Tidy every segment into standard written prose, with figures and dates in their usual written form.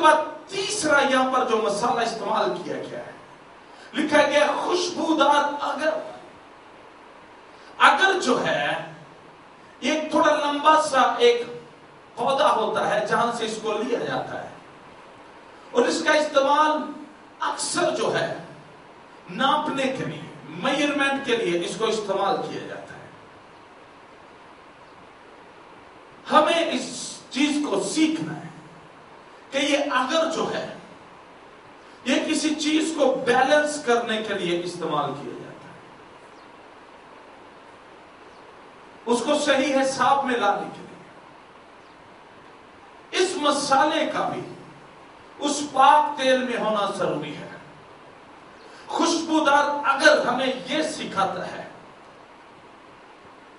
بعد تیسرا یہاں پر جو مسالہ استعمال کیا گیا ہے، لکھا گیا خوشبودار اگر جو ہے ایک تھوڑا لمبا سا ایک پودا ہوتا ہے جہاں سے اس کو لیا جاتا ہے، اور اس کا استعمال اکثر جو ہے ناپنے کے لیے، میئرمنٹ کے لیے اس کو استعمال کیا جاتا ہے۔ ہمیں اس چیز کو سیکھنا ہے کہ یہ اگر جو ہے یہ کسی چیز کو بیلنس کرنے کے لیے استعمال کیا جاتا ہے، اس کو صحیح حساب میں لانے کے لیے۔ اس مسالے کا بھی اس پاک تیل میں ہونا ضروری ہے۔ خوشبودار اگر ہمیں یہ سکھاتا ہے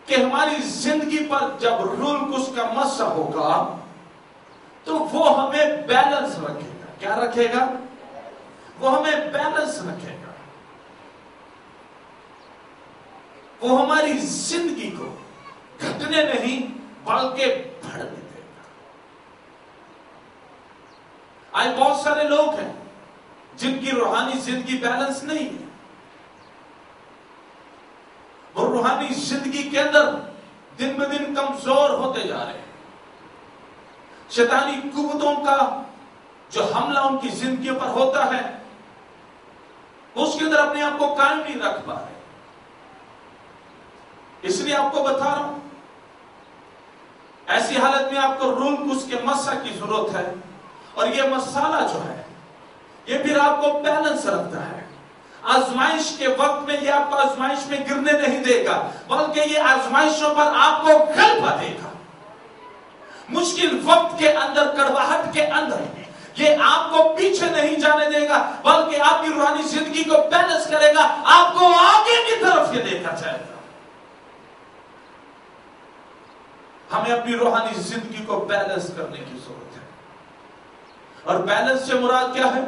کہ ہماری زندگی پر جب رول کس کا مسا ہوگا تو وہ ہمیں بیلنس رکھے گا۔ کیا رکھے گا؟ وہ ہمیں بیلنس رکھے گا، وہ ہماری زندگی کو گھٹنے نہیں بلکہ بڑھنے دے گا۔ آج بہت سارے لوگ ہیں جن کی روحانی زندگی بیلنس نہیں ہے، وہ روحانی زندگی کے اندر دن بہ دن کمزور ہوتے جا رہے ہیں۔ شیطانی قوتوں کا جو حملہ ان کی زندگیوں پر ہوتا ہے، اس کے اندر اپنے آپ کو قائم نہیں رکھ پا رہے۔ اس لیے آپ کو بتا رہا ہوں، ایسی حالت میں آپ کو رول کس کے مسا کی ضرورت ہے، اور یہ مسالہ جو ہے یہ پھر آپ کو بیلنس رکھتا ہے۔ آزمائش کے وقت میں یہ آپ کو آزمائش میں گرنے نہیں دے گا، بلکہ یہ آزمائشوں پر آپ کو غلبہ دے گا۔ مشکل وقت کے اندر، کڑواہٹ کے اندر یہ آپ کو پیچھے نہیں جانے دے گا، بلکہ آپ کی روحانی زندگی کو بیلنس کرے گا، آپ کو آگے کی طرف یہ لے کر جائے گا۔ ہمیں اپنی روحانی زندگی کو بیلنس کرنے کی ضرورت ہے، اور بیلنس سے مراد کیا ہے؟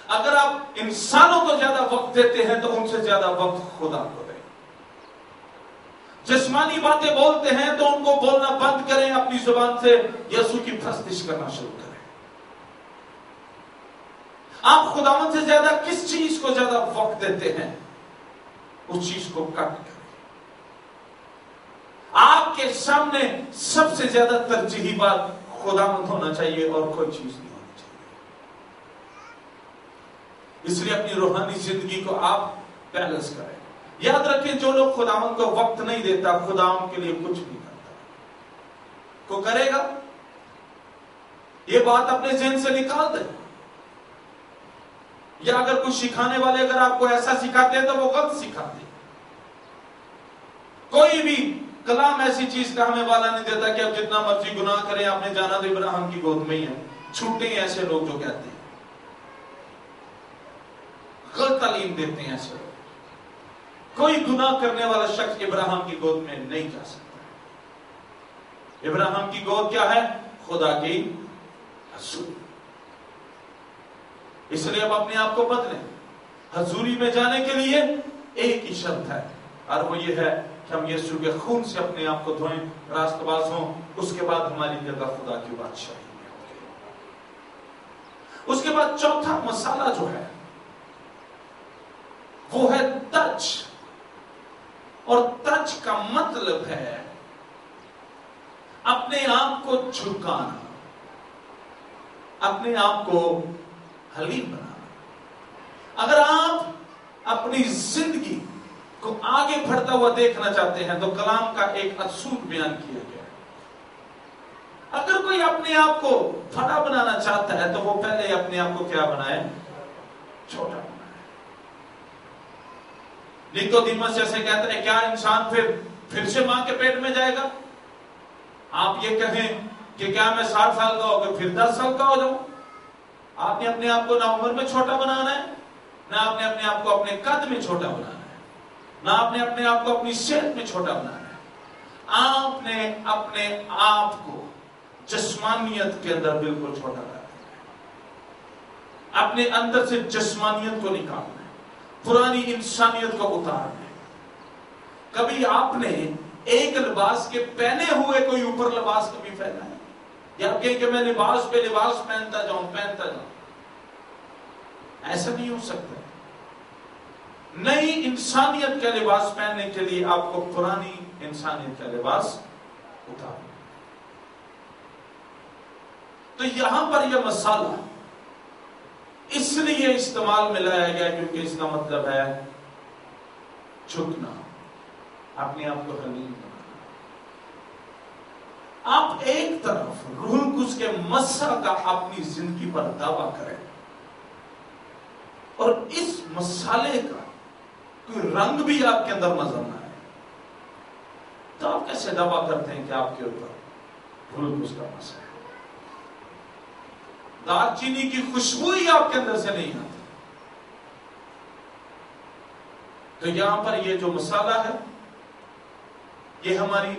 اگر آپ انسانوں کو زیادہ وقت دیتے ہیں تو ان سے زیادہ وقت خدا کو دیں۔ جسمانی باتیں بولتے ہیں تو ان کو بولنا بند کریں، اپنی زبان سے یسوع کی پرستش کرنا شروع کریں۔ آپ خداوند سے زیادہ کس چیز کو زیادہ وقت دیتے ہیں، اس چیز کو کٹ کریں۔ آپ کے سامنے سب سے زیادہ ترجیحی بات خداوند ہونا چاہیے اور کوئی چیز نہیں ہونی چاہیے۔ اس لیے اپنی روحانی زندگی کو آپ بیلنس کریں۔ یاد رکھیں، جو لوگ خداوند کو وقت نہیں دیتا، خداوند کے لیے کچھ نہیں کرتا۔ کو کرے گا؟ یہ بات اپنے ذہن سے نکال دیں۔ یا اگر کوئی سکھانے والے اگر آپ کو ایسا سکھاتے ہیں تو وہ غلط سکھاتے ہیں۔ کوئی بھی کلام ایسی چیز کا ہمیں والا نہیں دیتا کہ اب جتنا مرضی گناہ کریں، آپ نے جانا تو ابراہیم کی گود میں ہی ہے۔ چھوٹے ہیں ایسے لوگ جو کہتے ہیں، غلط تعلیم دیتے ہیں ایسے لوگ۔ کوئی گناہ کرنے والا شخص ابراہیم کی گود میں نہیں جا سکتا۔ ابراہیم کی گود کیا ہے؟ خدا کی حضوری۔ اس لیے اب اپنے آپ کو بدلیں۔ حضوری میں جانے کے لیے ایک ہی شرط ہے، اور وہ یہ ہے کہ ہم یسوع کے خون سے اپنے آپ کو دھوئیں، راست باز ہوں، اس کے بعد ہماری جگہ خدا کی بادشاہی میں ہوگی۔ اس کے بعد چوتھا مسئلہ جو ہے وہ ہے تج، اور تج کا مطلب ہے اپنے آپ کو جھکانا، اپنے آپ کو حلیم بنانا۔ اگر آپ اپنی زندگی کو آگے بڑھتا ہوا دیکھنا چاہتے ہیں تو کلام کا ایک اصول بیان کیا گیا ہے۔ اگر کوئی اپنے آپ کو بڑا بنانا چاہتا ہے تو وہ پہلے اپنے آپ کو کیا بنائے؟ چھوٹا بنائے۔ نیکودیمس جیسے کہتا ہے، کیا انسان پھر سے ماں کے پیٹ میں جائے گا؟ آپ یہ کہیں کہ کیا میں 60 سال کا ہو گیا پھر 10 سال کا ہو جاؤں؟ آپ نے اپنے آپ کو نہ عمر میں چھوٹا بنانا ہے، نہ آپ نے اپنے آپ کو اپنے قد میں چھوٹا بنانا ہے، نہ آپ نے اپنے آپ کو اپنی صحت میں چھوٹا بنانا ہے۔ آپ نے اپنے آپ کو جسمانیت کے اندر بالکل چھوٹا کرنا ہے۔ اپنے اندر سے جسمانیت کو نکالنا ہے، پرانی انسانیت کو اتارنا ہے۔ کبھی آپ نے ایک لباس کے پہنے ہوئے کوئی اوپر لباس کبھی پہنا ہے؟ یا آپ کہیں کہ میں لباس پہ لباس پہنتا جاؤں. ایسا نہیں ہو سکتا. نئی انسانیت کا لباس پہننے کے لیے آپ کو پرانی انسانیت کا لباس اتارنا. تو یہاں پر یہ مسئلہ اس لیے استعمال میں لایا گیا کیونکہ اس کا مطلب ہے جھکنا، اپنے آپ کو حلیم بنانا. آپ ایک طرف روح القدس کے مسح کا اپنی زندگی پر دعویٰ کریں اور اس مسالے کا کوئی رنگ بھی آپ کے اندر نظر نہ آئے، تو آپ کیسے دعویٰ کرتے ہیں کہ آپ کے اوپر روح القدس کا مسح ہے؟ دار چینی کی خوشبو ہی آپ کے اندر سے نہیں آتی. تو یہاں پر یہ جو مسالہ ہے یہ ہماری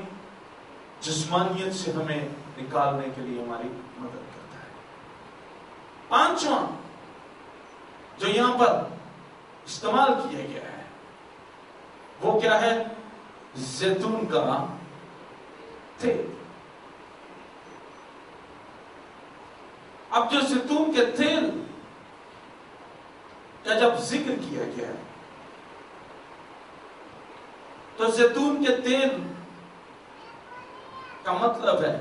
جسمانیت سے ہمیں نکالنے کے لیے ہماری مدد کرتا ہے. پانچواں جو یہاں پر استعمال کیا گیا ہے وہ کیا ہے؟ زیتون کا تیل. اب جو زیتون کے تیل کا جب ذکر کیا گیا ہے تو زیتون کے تیل کا مطلب ہے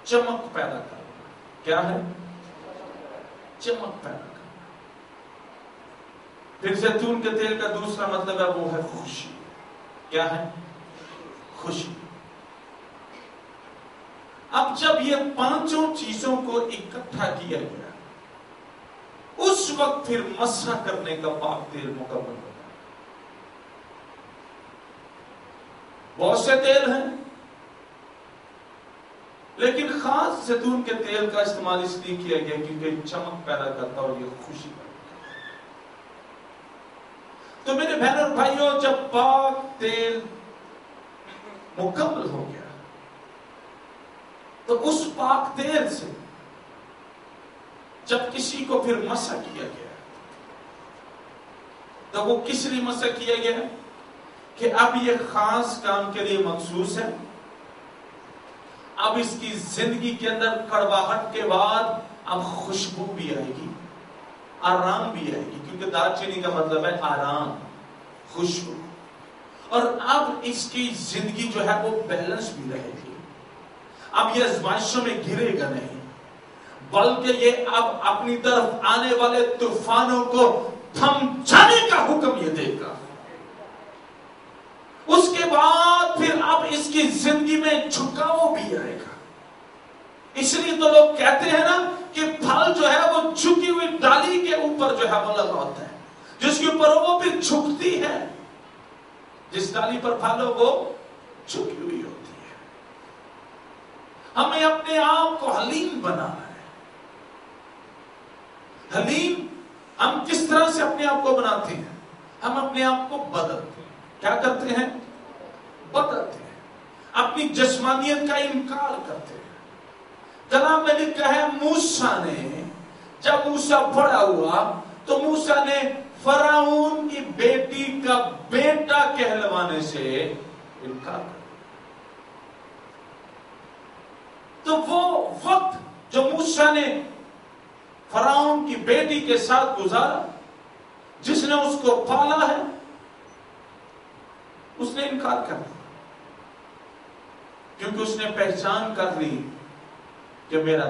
چمک پیدا کرنا. کیا ہے؟ چمک پیدا کرنا. پھر زیتون کے تیل کا دوسرا مطلب ہے وہ ہے خوشی. کیا ہے؟ خوشی. اب جب یہ پانچوں چیزوں کو اکٹھا کیا گیا اس وقت پھر مسح کرنے کا پاک تیل مکمل ہو گیا. بہت سے تیل ہیں لیکن خاص زیتون کے تیل کا استعمال اس لیے کیا گیا کیونکہ چمک پیدا کرتا اور یہ خوشی پیدا کرتا. تو میرے بہن اور بھائیوں، جب پاک تیل مکمل ہو گیا تو اس پاک تیل سے جب کسی کو پھر مسح کیا گیا تو وہ کس لیے مسح کیا گیا کہ اب یہ خاص کام کے لیے مخصوص ہے. اب اس کی زندگی کے اندر کڑواہٹ کے بعد اب خوشبو بھی آئے گی، آرام بھی آئے گی، کیونکہ دارچینی کا مطلب ہے آرام، خوشبو. اور اب اس کی زندگی جو ہے وہ بیلنس بھی رہے گی. اب یہ آزمائشوں میں گرے گا نہیں بلکہ یہ اب اپنی طرف آنے والے طوفانوں کو تھم جانے کا حکم یہ دے گا. اس کے بعد پھر اب اس کی زندگی میں جھکاؤ بھی آئے گا. اس لیے تو لوگ کہتے ہیں نا کہ پھل جو ہے وہ جھکی ہوئی ڈالی کے اوپر جو ہے وہ لگا ہوتا ہے، جس کے اوپر وہ پھر جھکتی ہے. جس ڈالی پر پھل ہو وہ جھکی ہوئی ہوتی ہے. ہمیں اپنے آپ کو حلیم بنانا ہے. حلیم ہم کس طرح سے اپنے آپ کو بناتے ہیں؟ ہم اپنے آپ کو بدلتے ہیں. کیا کرتے ہیں؟ بدلتے ہیں. اپنی جسمانیت کا انکار کرتے ہیں. کلام میں لکھا ہے موسیٰ نے جب موسیٰ بڑا ہوا تو موسیٰ نے فرعون کی بیٹی کا بیٹا کہلوانے سے انکار کر. تو وہ وقت جو موسیٰ نے فرعون کی بیٹی کے ساتھ گزارا، جس نے اس کو پالا ہے، اس نے انکار کر دیا کیونکہ اس نے پہچان کر لی کہ میرا